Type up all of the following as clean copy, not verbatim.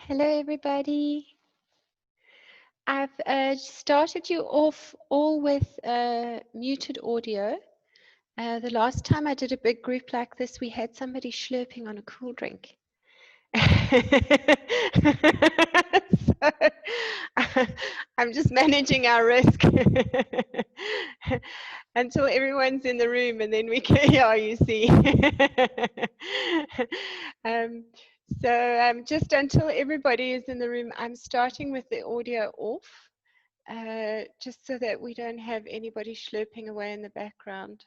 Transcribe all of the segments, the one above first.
Hello, everybody. I've started you off all with muted audio. The last time I did a big group like this, we had somebody slurping on a cool drink. So, I'm just managing our risk until everyone's in the room, and then we can, yeah, you see. Just until everybody is in the room, I'm starting with the audio off, just so that we don't have anybody slurping away in the background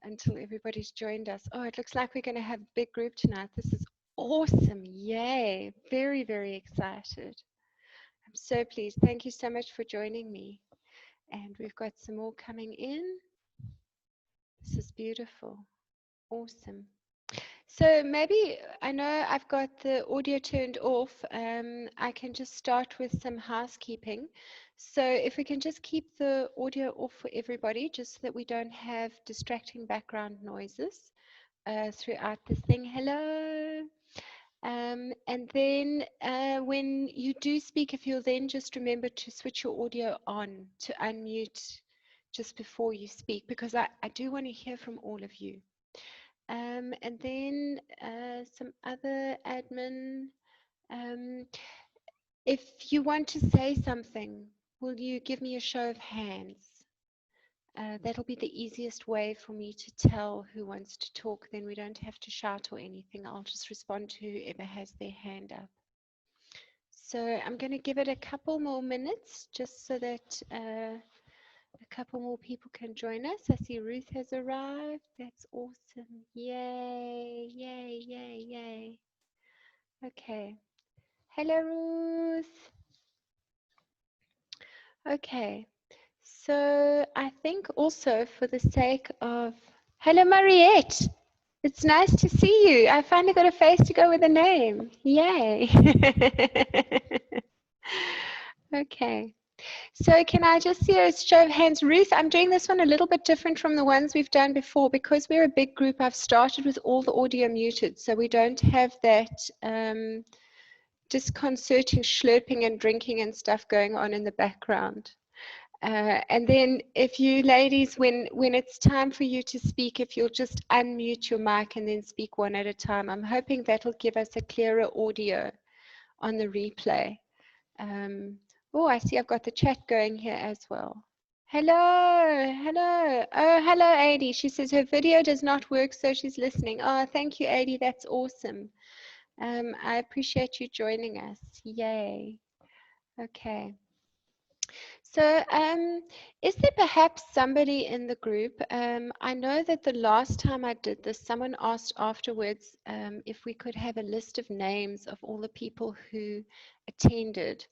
until everybody's joined us. Oh, it looks like we're going to have a big group tonight. This is awesome. Yay. Very, very excited. I'm so pleased. Thank you so much for joining me. And we've got some more coming in. This is beautiful. Awesome. So maybe, I know I've got the audio turned off. I can just start with some housekeeping. So if we can just keep the audio off for everybody, just so that we don't have distracting background noises throughout this thing. Hello. And then when you do speak, if you'll then just remember to switch your audio on, to unmute just before you speak, because I do want to hear from all of you. And then some other admin. If you want to say something, will you give me a show of hands? That'll be the easiest way for me to tell who wants to talk. Then we don't have to shout or anything. I'll just respond to whoever has their hand up. So I'm going to give it a couple more minutes just so that a couple more people can join us. I see Ruth has arrived. That's awesome. Yay, yay, yay, yay. Okay. Hello, Ruth. Okay. So I think also for the sake of... Hello, Mariette. It's nice to see you. I finally got a face to go with a name. Yay. Okay. So can I just see a show of hands? Ruth, I'm doing this one a little bit different from the ones we've done before. Because we're a big group, I've started with all the audio muted. So we don't have that disconcerting slurping and drinking and stuff going on in the background. And then if you ladies, when it's time for you to speak, if you'll just unmute your mic and then speak one at a time, I'm hoping that'll give us a clearer audio on the replay. Oh, I see I've got the chat going here as well. Hello, hello. Oh, hello, Adi. She says her video does not work, so she's listening. Oh, thank you, Adi. That's awesome. I appreciate you joining us. Yay. Okay. So is there perhaps somebody in the group? I know that the last time I did this, someone asked afterwards if we could have a list of names of all the people who attended.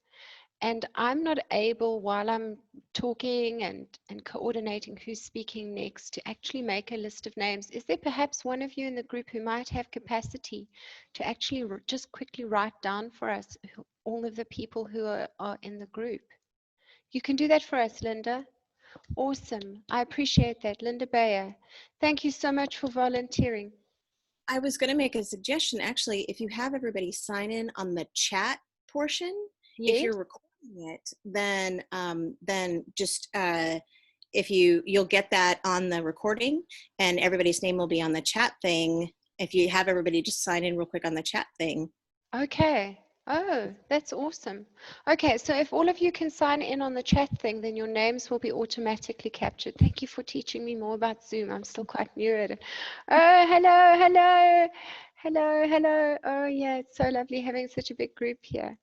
And I'm not able, while I'm talking and coordinating who's speaking next, to actually make a list of names. Is there perhaps one of you in the group who might have capacity to actually just quickly write down for us all of the people who are in the group? You can do that for us, Linda. Awesome. I appreciate that. Linda Bayer. Thank you so much for volunteering. I was going to make a suggestion, actually, if you have everybody sign in on the chat portion, Yes. if you're recording it, then just if you'll get that on the recording, and everybody's name will be on the chat thing. If you have everybody just sign in real quick on the chat thing. Okay. Oh, that's awesome. Okay, so if all of you can sign in on the chat thing, then your names will be automatically captured. Thank you for teaching me more about Zoom. I'm still quite new at it. Oh, hello, hello, hello, hello. Oh, yeah, it's so lovely having such a big group here.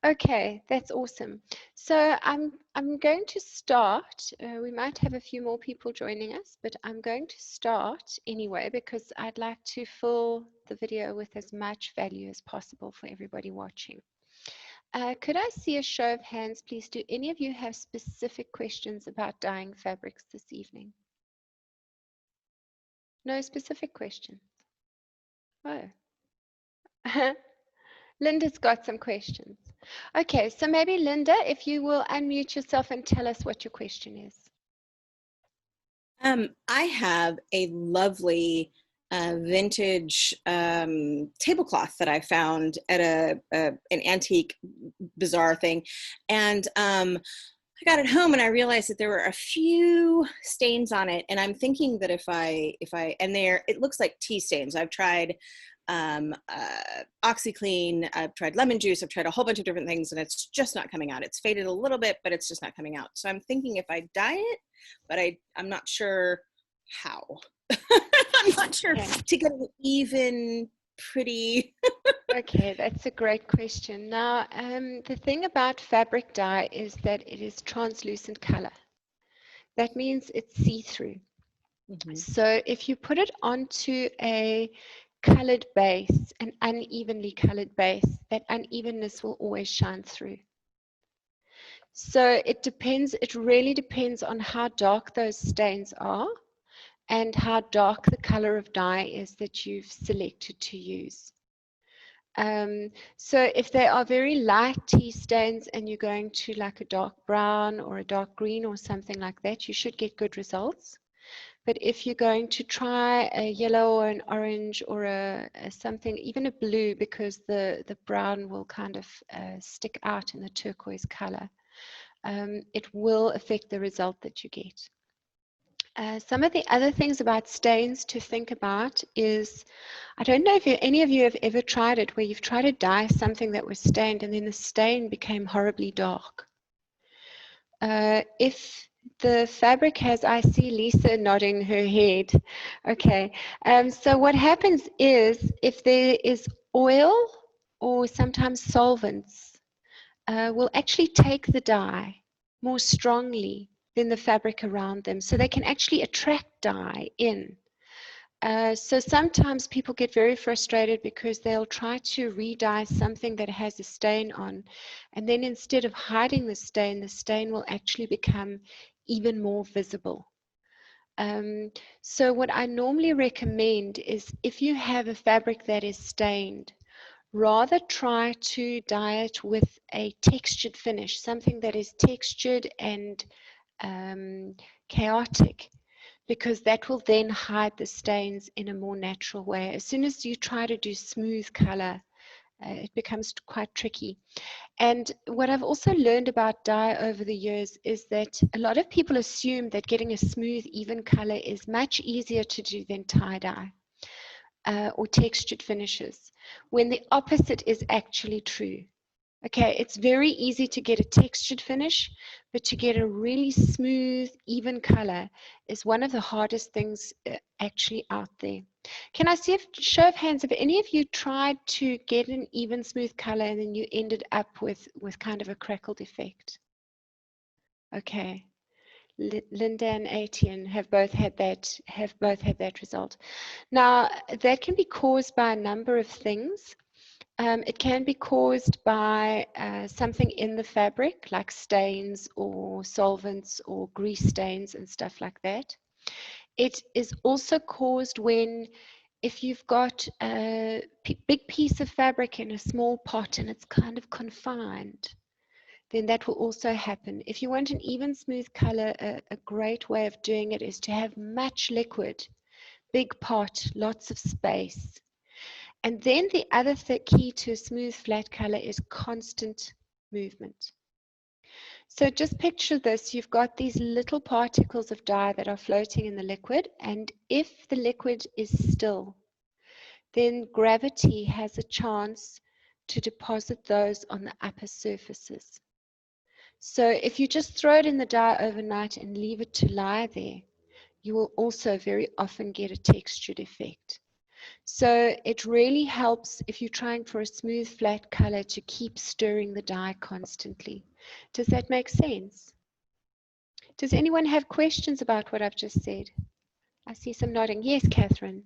Okay, that's awesome. So I'm going to start. We might have a few more people joining us, but I'm going to start anyway because I'd like to fill the video with as much value as possible for everybody watching. Could I see a show of hands, please? Do any of you have specific questions about dyeing fabrics this evening? No specific questions? Oh. Linda's got some questions. Okay, so maybe Linda, if you will unmute yourself and tell us what your question is. I have a lovely vintage tablecloth that I found at an antique bazaar thing. And I got it home and I realized that there were a few stains on it. And I'm thinking that it looks like tea stains. I've tried OxyClean, I've tried lemon juice, I've tried a whole bunch of different things, and it's just not coming out. It's faded a little bit, but it's just not coming out. So I'm thinking if I dye it, but I'm not sure how. I'm not sure to get an even, pretty. Okay, that's a great question. Now, the thing about fabric dye is that it is translucent color. That means it's see-through. Mm-hmm. So if you put it onto a colored base, an unevenly colored base, that unevenness will always shine through. So it really depends on how dark those stains are and how dark the color of dye is that you've selected to use. So if they are very light tea stains and you're going to like a dark brown or a dark green or something like that, you should get good results. But if you're going to try a yellow or an orange or a something, even a blue, because the brown will kind of stick out in the turquoise color, it will affect the result that you get. Some of the other things about stains to think about is, I don't know if any of you have ever tried it, where you've tried to dye something that was stained and then the stain became horribly dark. If the fabric has, I see Lisa nodding her head. Okay, so what happens is if there is oil or sometimes solvents, will actually take the dye more strongly than the fabric around them. So they can actually attract dye in. So sometimes people get very frustrated because they'll try to re-dye something that has a stain on, and then instead of hiding the stain will actually become even more visible. So what I normally recommend is if you have a fabric that is stained, rather try to dye it with a textured finish, something that is textured and chaotic, because that will then hide the stains in a more natural way. As soon as you try to do smooth color, it becomes quite tricky. And what I've also learned about dye over the years is that a lot of people assume that getting a smooth, even color is much easier to do than tie-dye or textured finishes, when the opposite is actually true. Okay, it's very easy to get a textured finish, but to get a really smooth, even color is one of the hardest things actually out there. Can I see show of hands, have any of you tried to get an even smooth color and then you ended up with kind of a crackled effect? Okay. Linda and Etienne have both had that result. Now, that can be caused by a number of things. It can be caused by something in the fabric, like stains or solvents or grease stains and stuff like that. It is also caused when, if you've got a big piece of fabric in a small pot and it's kind of confined, then that will also happen. If you want an even smooth color, a great way of doing it is to have much liquid, big pot, lots of space. And then the other key to a smooth flat color is constant movement. So just picture this, you've got these little particles of dye that are floating in the liquid, and if the liquid is still, then gravity has a chance to deposit those on the upper surfaces. So if you just throw it in the dye overnight and leave it to lie there, you will also very often get a textured effect. So it really helps if you're trying for a smooth, flat color to keep stirring the dye constantly. Does that make sense? Does anyone have questions about what I've just said? I see some nodding. Yes, Catherine.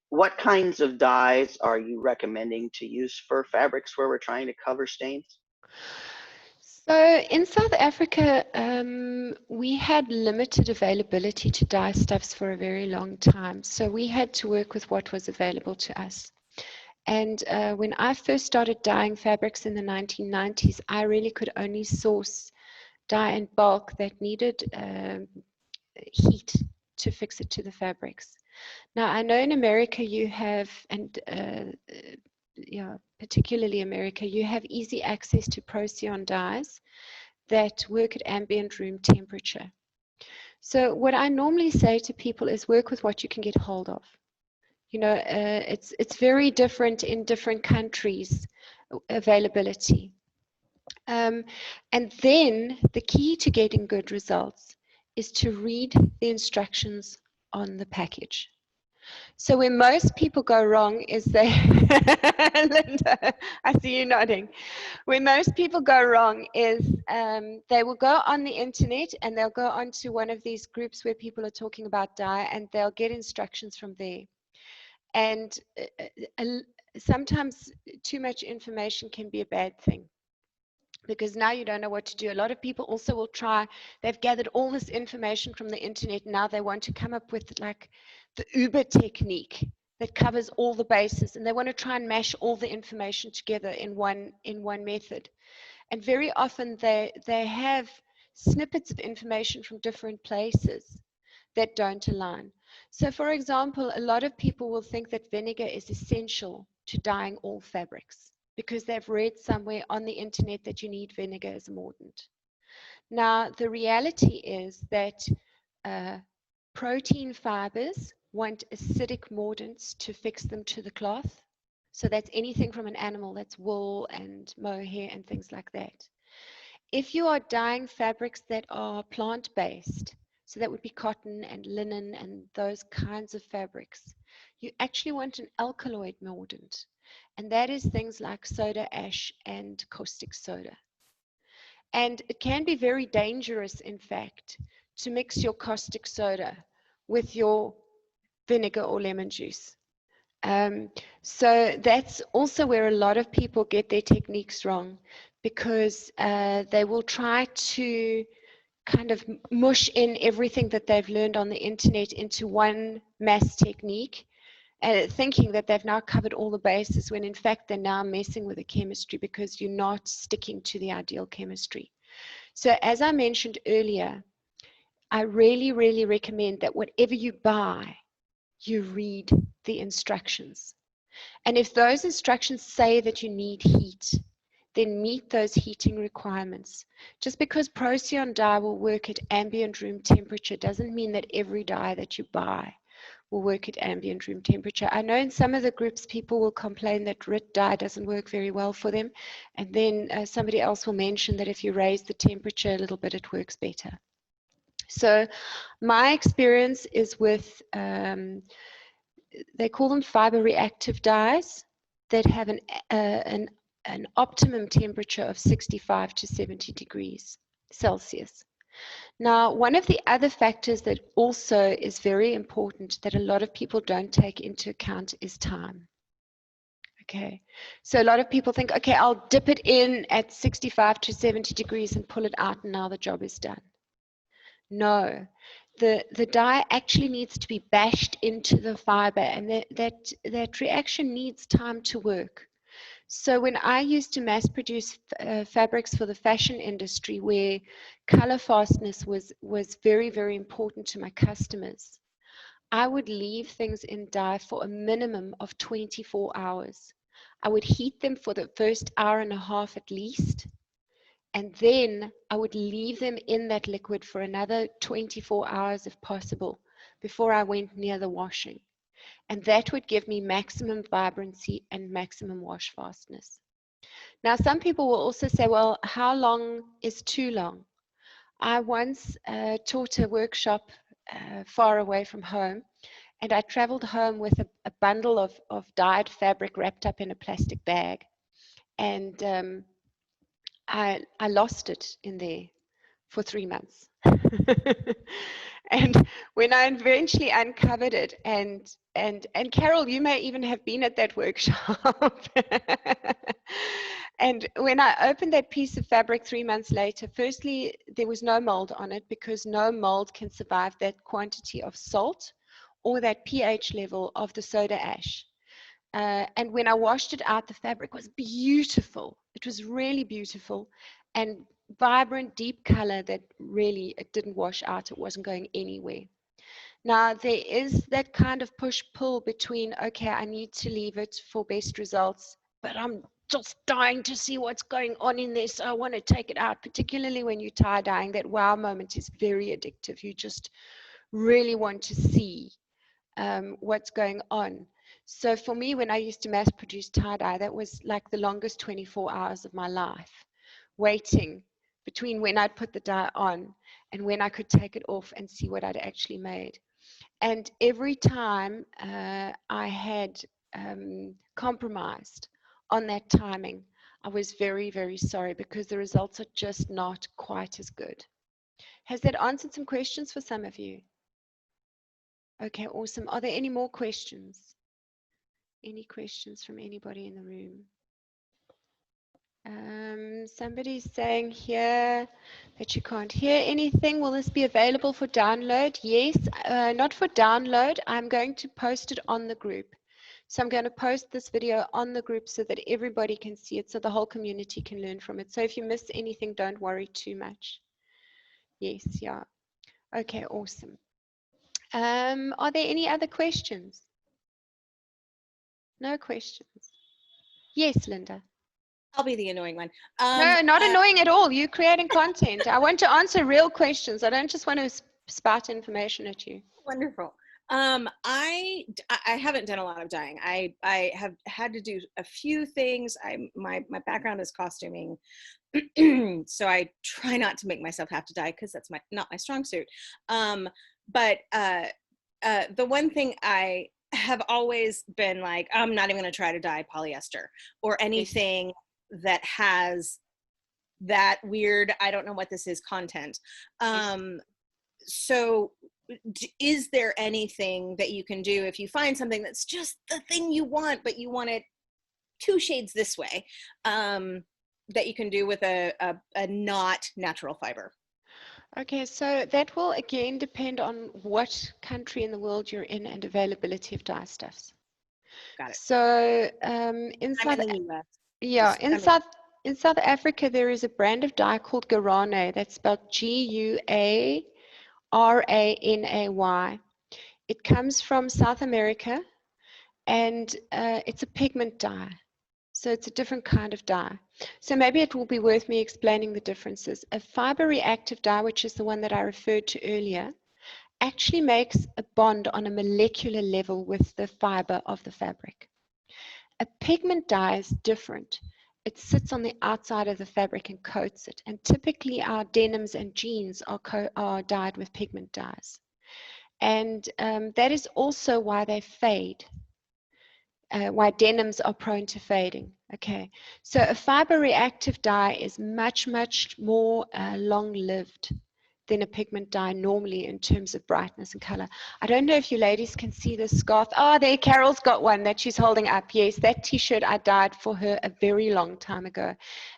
What kinds of dyes are you recommending to use for fabrics where we're trying to cover stains? So in South Africa, we had limited availability to dye stuffs for a very long time. So we had to work with what was available to us. And when I first started dyeing fabrics in the 1990s, I really could only source dye in bulk that needed heat to fix it to the fabrics. Now, I know in America you have, and yeah, particularly America, you have easy access to Procyon dyes that work at ambient room temperature. So what I normally say to people is work with what you can get hold of. You know, it's very different in different countries, availability. And then the key to getting good results is to read the instructions on the package. So where most people go wrong is they, Linda, I see you nodding. Where most people go wrong is they will go on the internet and they'll go onto one of these groups where people are talking about dye, and they'll get instructions from there. And sometimes too much information can be a bad thing, because now you don't know what to do. A lot of people also will try, they've gathered all this information from the internet, and now they want to come up with like the Uber technique that covers all the bases, and they want to try and mash all the information together in one method. And very often they have snippets of information from different places that don't align. So for example, a lot of people will think that vinegar is essential to dyeing all fabrics, because they've read somewhere on the internet that you need vinegar as a mordant. Now, the reality is that protein fibers want acidic mordants to fix them to the cloth. So that's anything from an animal, that's wool and mohair and things like that. If you are dyeing fabrics that are plant-based, so that would be cotton and linen and those kinds of fabrics, you actually want an alkaloid mordant. And that is things like soda ash and caustic soda. And it can be very dangerous, in fact, to mix your caustic soda with your vinegar or lemon juice. So that's also where a lot of people get their techniques wrong, because they will try to kind of mush in everything that they've learned on the internet into one mass technique, thinking that they've now covered all the bases, when in fact they're now messing with the chemistry, because you're not sticking to the ideal chemistry. So as I mentioned earlier, I really, really recommend that whatever you buy, you read the instructions. And if those instructions say that you need heat, then meet those heating requirements. Just because Procyon dye will work at ambient room temperature doesn't mean that every dye that you buy will work at ambient room temperature. I know in some of the groups people will complain that RIT dye doesn't work very well for them, and then somebody else will mention that if you raise the temperature a little bit, it works better. So my experience is with they call them fiber reactive dyes that have an optimum temperature of 65 to 70 degrees Celsius. Now, one of the other factors that also is very important that a lot of people don't take into account is time. Okay, so a lot of people think, okay, I'll dip it in at 65 to 70 degrees and pull it out, and now the job is done. No, the dye actually needs to be bashed into the fiber, and that reaction needs time to work. So when I used to mass produce fabrics for the fashion industry, where color fastness was very, very important to my customers, I would leave things in dye for a minimum of 24 hours. I would heat them for the first hour and a half at least, and then I would leave them in that liquid for another 24 hours if possible before I went near the washing. And that would give me maximum vibrancy and maximum wash fastness. Now, some people will also say, well, how long is too long? I once taught a workshop far away from home, and I traveled home with a bundle of dyed fabric wrapped up in a plastic bag. And I lost it in there for 3 months. And when I eventually uncovered it, and Carol, you may even have been at that workshop. And when I opened that piece of fabric 3 months later, firstly, there was no mold on it, because no mold can survive that quantity of salt or that pH level of the soda ash. And when I washed it out, the fabric was beautiful. It was really beautiful. And vibrant, deep color that really, it didn't wash out. It wasn't going anywhere. Now, there is that kind of push-pull between, okay, I need to leave it for best results, but I'm just dying to see what's going on in this. So I want to take it out, particularly when you're tie-dyeing. That wow moment is very addictive. You just really want to see what's going on. So for me, when I used to mass produce tie-dye, that was like the longest 24 hours of my life, waiting between when I'd put the dye on and when I could take it off and see what I'd actually made. And every time I had compromised on that timing, I was very, very sorry, because the results are just not quite as good. Has that answered some questions for some of you? Okay, awesome. Are there any more questions? Any questions from anybody in the room? Somebody's saying here that you can't hear anything. Will this be available for download? Yes, not for download. I'm going to post it on the group. So I'm going to post this video on the group so that everybody can see it, so the whole community can learn from it. So if you miss anything, don't worry too much. Yes, yeah. Okay, awesome. Are there any other questions? No questions. Yes, Linda. I'll be the annoying one. No, not annoying at all. You're creating content. I want to answer real questions. I don't just want to spout information at you. Wonderful. I haven't done a lot of dyeing. I have had to do a few things. My background is costuming, so I try not to make myself have to dye, because that's not my strong suit. But the one thing I have always been like, I'm not even going to try to dye polyester or anything that has that weird, I don't know what this is, content. So is there anything that you can do if you find something that's just the thing you want, but you want it 2 shades this way, that you can do with a not natural fiber? Okay, so that will again depend on what country in the world you're in and availability of dyestuffs. Got it. So I'm in the US. Yeah, in South Africa, there is a brand of dye called Guarane. That's spelled Guaranay. It comes from South America, and it's a pigment dye. So it's a different kind of dye. So maybe it will be worth me explaining the differences. A fiber reactive dye, which is the one that I referred to earlier, actually makes a bond on a molecular level with the fiber of the fabric. A pigment dye is different. It sits on the outside of the fabric and coats it. And typically our denims and jeans are dyed with pigment dyes. And that is also why they fade, why denims are prone to fading. Okay, so a fiber reactive dye is much, much more long-lived than a pigment dye normally in terms of brightness and color. I don't know if you ladies can see this scarf. Oh, there, Carol's got one that she's holding up. Yes, that t-shirt I dyed for her a very long time ago.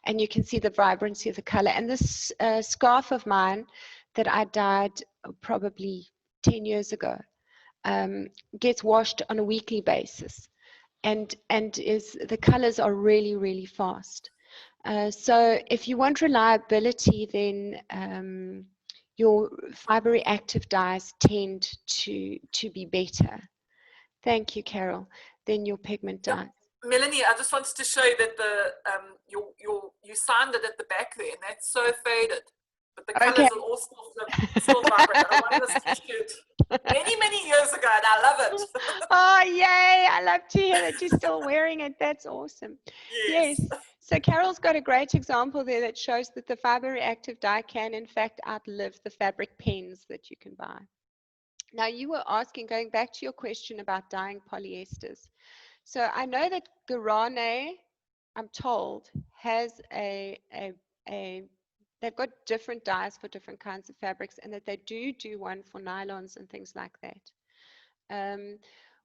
And you can see the vibrancy of the color. And this scarf of mine that I dyed probably 10 years ago gets washed on a weekly basis. And the colors are really, really fast. So if you want reliability, then your fiber reactive dyes tend to be better. Thank you, Carol. Than your pigment dye. Melanie, I just wanted to show you that you signed it at the back there, and that's so faded, but the colors are all still vibrant. I won this t-shirt many years ago, and I love it. Oh, yay! I love to hear that you're still wearing it. That's awesome. Yes. So Carol's got a great example there that shows that the fiber reactive dye can in fact outlive the fabric pens that you can buy. Now you were asking, going back to your question about dyeing polyesters. So I know that Guarane, I'm told, has they've got different dyes for different kinds of fabrics, and that they do one for nylons and things like that.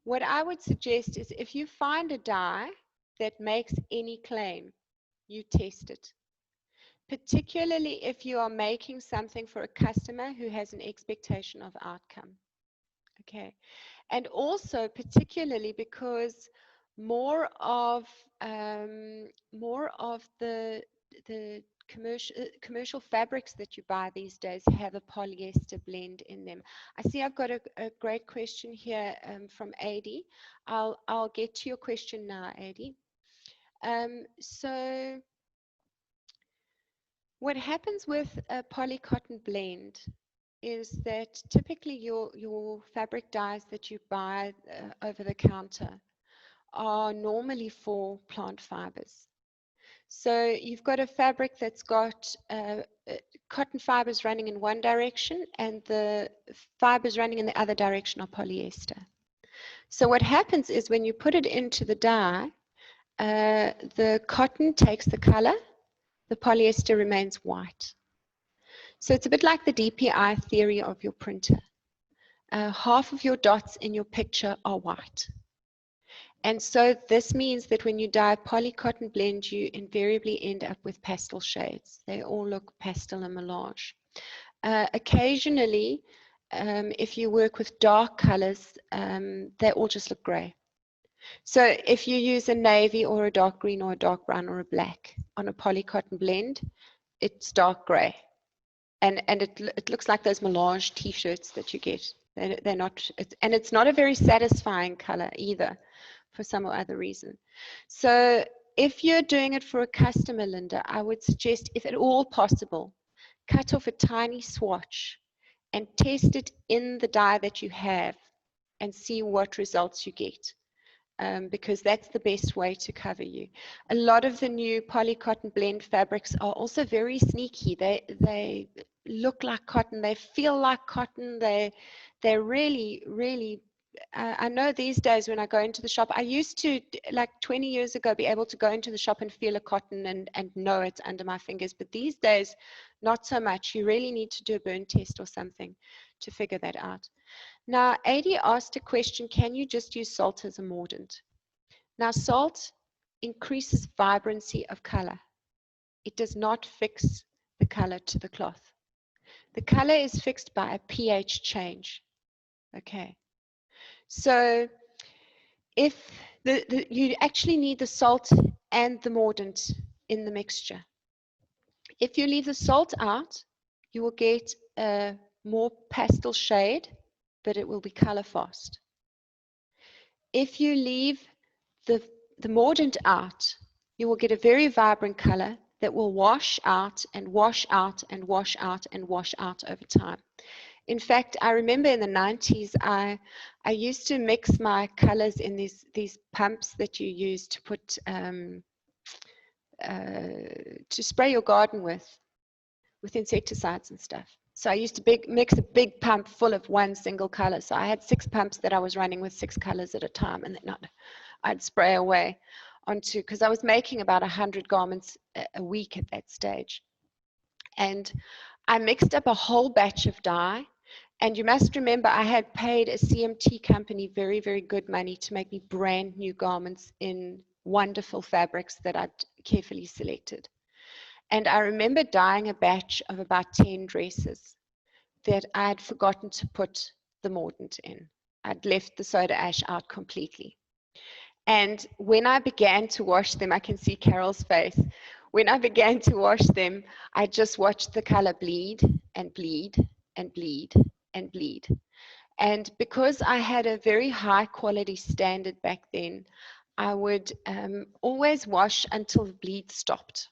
What I would suggest is if you find a dye that makes any claim, you test it. Particularly if you are making something for a customer who has an expectation of outcome. Okay. And also particularly because more of the the commercial fabrics that you buy these days have a polyester blend in them. I see I've got a great question here from Adi. I'll get to your question now, Adi. So what happens with a polycotton blend is that typically your fabric dyes that you buy over the counter are normally for plant fibers. So you've got a fabric that's got cotton fibers running in one direction and the fibers running in the other direction are polyester. So what happens is when you put it into the dye, the cotton takes the color, the polyester remains white. So it's a bit like the DPI theory of your printer. Half of your dots in your picture are white. And so this means that when you dye a polycotton blend, you invariably end up with pastel shades. They all look pastel and melange. Occasionally, if you work with dark colors, they all just look gray. So if you use a navy or a dark green or a dark brown or a black on a polycotton blend, it's dark gray. And it looks like those melange t-shirts that you get. They're not, and it's not a very satisfying color either, for some or other reason. So if you're doing it for a customer, Linda, I would suggest, if at all possible, cut off a tiny swatch and test it in the dye that you have and see what results you get. Because that's the best way to cover you. A lot of the new polycotton blend fabrics are also very sneaky. They look like cotton, they feel like cotton, they're really, really, I know these days when I go into the shop, I used to, like 20 years ago, be able to go into the shop and feel a cotton and know it's under my fingers, but these days, not so much. You really need to do a burn test or something to figure that out. Now, Adi asked a question, can you just use salt as a mordant? Now, salt increases vibrancy of color. It does not fix the color to the cloth. The color is fixed by a pH change. Okay. So if you actually need the salt and the mordant in the mixture. If you leave the salt out, you will get a more pastel shade, but it will be color fast. If you leave the mordant out, you will get a very vibrant color that will wash out and wash out and wash out and wash out over time. In fact, I remember in the 90s, I used to mix my colors in these pumps that you use to put to spray your garden with insecticides and stuff. So I used to mix a big pump full of one single color. So I had 6 pumps that I was running with 6 colors at a time, and then I'd spray away onto, because I was making about 100 garments a week at that stage. And I mixed up a whole batch of dye. And you must remember, I had paid a CMT company very, very good money to make me brand new garments in wonderful fabrics that I'd carefully selected. And I remember dyeing a batch of about 10 dresses that I had forgotten to put the mordant in. I'd left the soda ash out completely. And when I began to wash them, I can see Carol's face. When I began to wash them, I just watched the color bleed and bleed and bleed and bleed. And because I had a very high quality standard back then, I would always wash until the bleed stopped.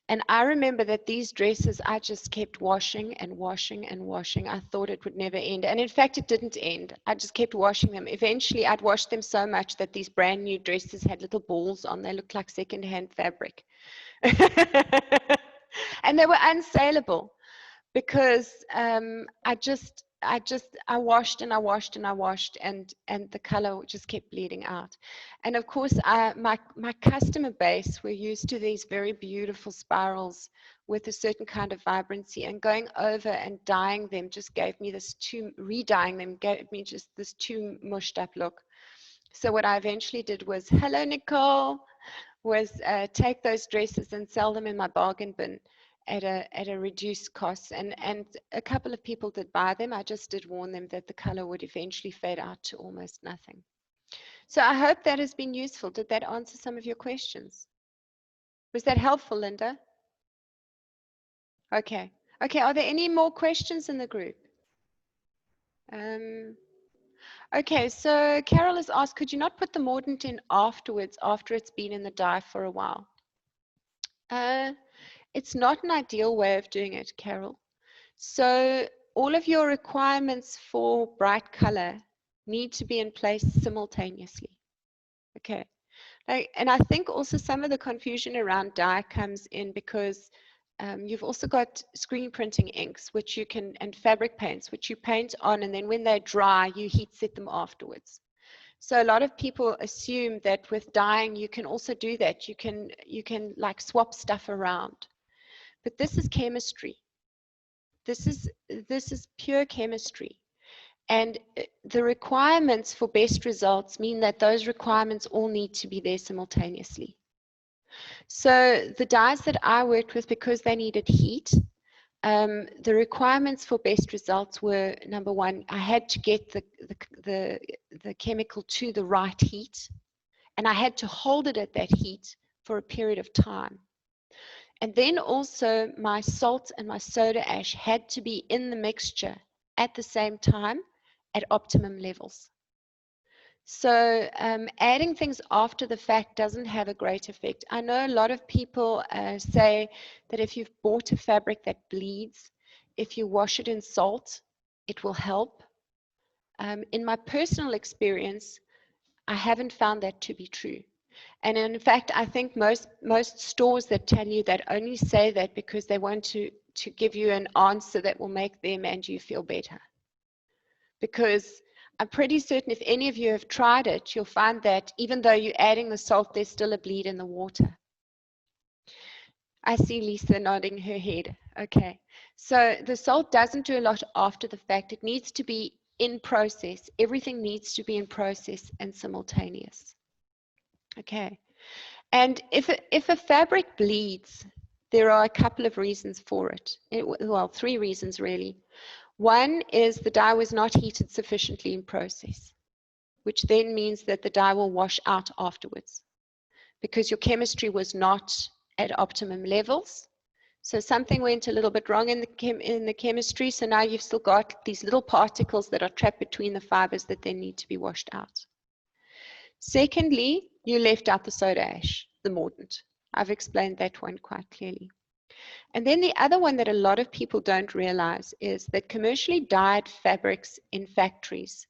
And I remember that these dresses, I just kept washing and washing and washing. I thought it would never end. And in fact, it didn't end. I just kept washing them. Eventually, I'd washed them so much that these brand new dresses had little balls on. They looked like secondhand fabric. And they were unsaleable because I washed and I washed and I washed, and the color just kept bleeding out. And of course, my customer base were used to these very beautiful spirals with a certain kind of vibrancy, and going over and dyeing them just gave me this re-dyeing them gave me just this too mushed up look. So what I eventually did was, hello Nicole, was take those dresses and sell them in my bargain bin at a reduced cost, and a couple of people did buy them. I just did warn them that the color would eventually fade out to almost nothing. So I hope that has been useful. Did that answer some of your questions? Was that helpful, Linda? Okay. Okay, are there any more questions in the group? Okay, so Carol has asked, could you not put the mordant in afterwards, after it's been in the dye for a while? It's not an ideal way of doing it, Carol. So all of your requirements for bright color need to be in place simultaneously. Okay. And I think also some of the confusion around dye comes in because you've also got screen printing inks, which you can, and fabric paints, which you paint on, and then when they dry, you heat set them afterwards. So a lot of people assume that with dyeing, you can also do that. You can like swap stuff around. But this is chemistry. This is pure chemistry. And the requirements for best results mean that those requirements all need to be there simultaneously. So the dyes that I worked with, because they needed heat, the requirements for best results were, number one, I had to get the chemical to the right heat, and I had to hold it at that heat for a period of time. And then also my salt and my soda ash had to be in the mixture at the same time at optimum levels. So adding things after the fact doesn't have a great effect. I know a lot of people say that if you've bought a fabric that bleeds, if you wash it in salt, it will help. In my personal experience, I haven't found that to be true. And in fact, I think most stores that tell you that only say that because they want to give you an answer that will make them and you feel better. Because I'm pretty certain if any of you have tried it, you'll find that even though you're adding the salt, there's still a bleed in the water. I see Lisa nodding her head. Okay. So the salt doesn't do a lot after the fact. It needs to be in process. Everything needs to be in process and simultaneous. Okay. And if a fabric bleeds, there are a couple of reasons for it. Well, three reasons really. One is the dye was not heated sufficiently in process, which then means that the dye will wash out afterwards because your chemistry was not at optimum levels. So something went a little bit wrong in the chemistry. So now you've still got these little particles that are trapped between the fibers that then need to be washed out. Secondly, you left out the soda ash, the mordant. I've explained that one quite clearly. And then the other one that a lot of people don't realize is that commercially dyed fabrics in factories,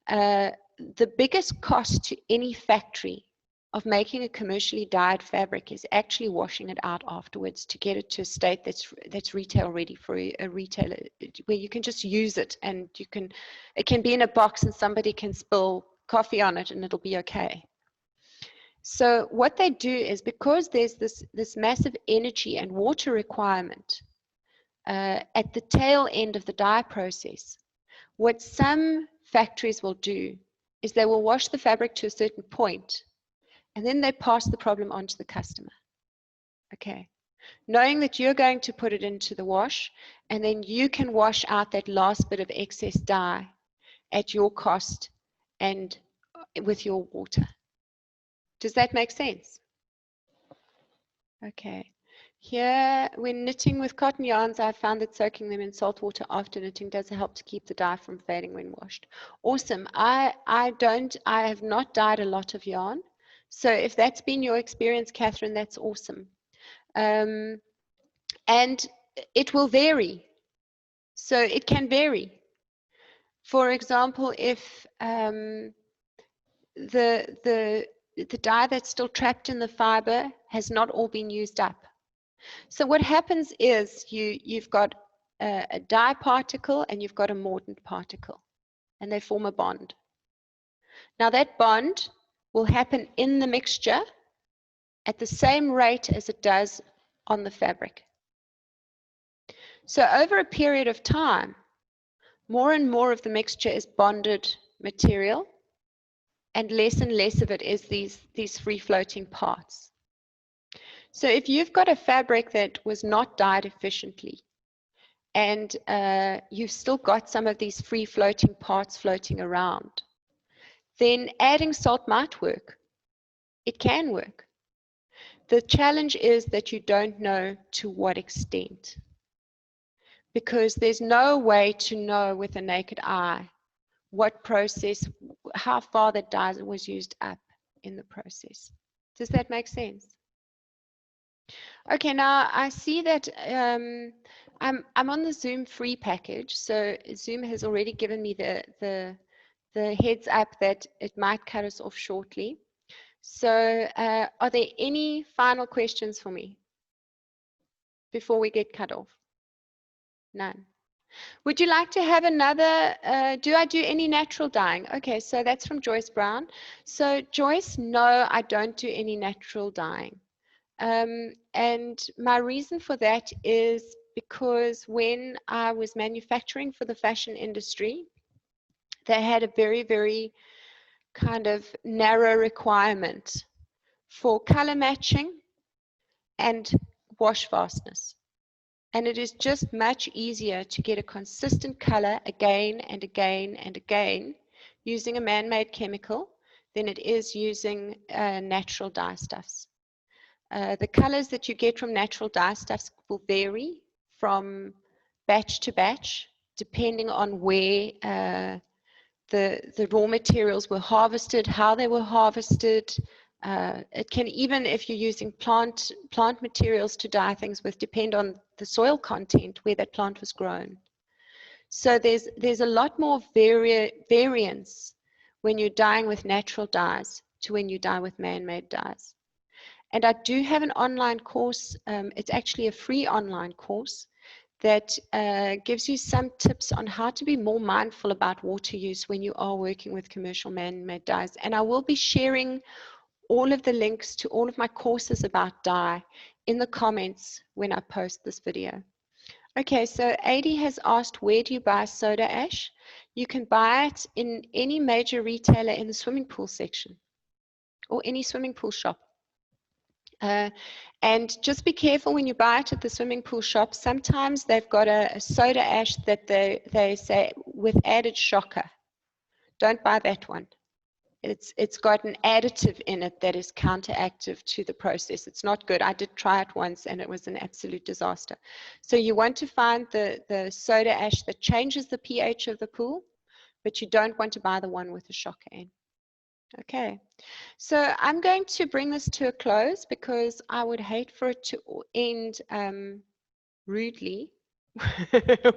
the biggest cost to any factory of making a commercially dyed fabric is actually washing it out afterwards to get it to a state that's retail ready for a retailer, where you can just use it and it can be in a box and somebody can spill coffee on it and it'll be okay. So what they do is, because there's this massive energy and water requirement at the tail end of the dye process, what some factories will do is they will wash the fabric to a certain point and then they pass the problem on to the customer. Okay. Knowing that you're going to put it into the wash and then you can wash out that last bit of excess dye at your cost and with your water. Does that make sense? Okay. Here, when knitting with cotton yarns, I found that soaking them in salt water after knitting does help to keep the dye from fading when washed. Awesome. I have not dyed a lot of yarn. So if that's been your experience, Catherine, that's awesome. And it will vary. So it can vary. For example, if the dye that's still trapped in the fiber has not all been used up. So what happens is you've got a dye particle and you've got a mordant particle, and they form a bond. Now that bond will happen in the mixture at the same rate as it does on the fabric. So over a period of time, more and more of the mixture is bonded material, and less of it is these free-floating parts. So if you've got a fabric that was not dyed efficiently, and you've still got some of these free-floating parts floating around, then adding salt might work. It can work. the challenge is that you don't know to what extent, because there's no way to know with a naked eye what process, how far that dye was used up in the process. Does that make sense? Okay, now I see that I'm on the Zoom free package, so Zoom has already given me the heads up that it might cut us off shortly. So are there any final questions for me before we get cut off? None. Would you like to have another, do I do any natural dyeing? Okay, so that's from Joyce Brown. So Joyce, no, I don't do any natural dyeing. And my reason for that is because when I was manufacturing for the fashion industry, they had a very, very kind of narrow requirement for color matching and wash fastness. And it is just much easier to get a consistent color again and again and again using a man-made chemical than it is using natural dye stuffs. The colors that you get from natural dye stuffs will vary from batch to batch, depending on where the raw materials were harvested, how they were harvested. It can, even if you're using plant materials to dye things with, depend on the soil content where that plant was grown. So there's a lot more variance when you're dyeing with natural dyes to when you dye with man-made dyes. And I do have an online course. It's actually a free online course that gives you some tips on how to be more mindful about water use when you are working with commercial man-made dyes. And I will be sharing all of the links to all of my courses about dye in the comments when I post this video. Okay, so Adi has asked, where do you buy soda ash? You can buy it in any major retailer in the swimming pool section or any swimming pool shop. And just be careful when you buy it at the swimming pool shop. Sometimes they've got a soda ash that they say with added shocker. Don't buy that one. It's got an additive in it that is counteractive to the process. It's not good. I did try it once and it was an absolute disaster. So you want to find the soda ash that changes the pH of the pool, but you don't want to buy the one with the shocker in. Okay, so I'm going to bring this to a close because I would hate for it to end rudely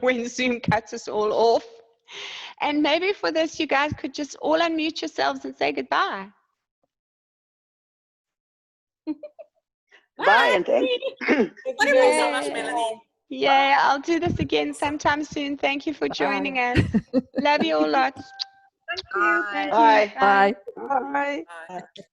when Zoom cuts us all off. And maybe for this, you guys could just all unmute yourselves and say goodbye. Bye, and thank you. Thank you so much, Melanie. Yeah, I'll do this again sometime soon. Thank you for joining us. Love you all lots. Thank you. Bye. Bye. Bye. Bye.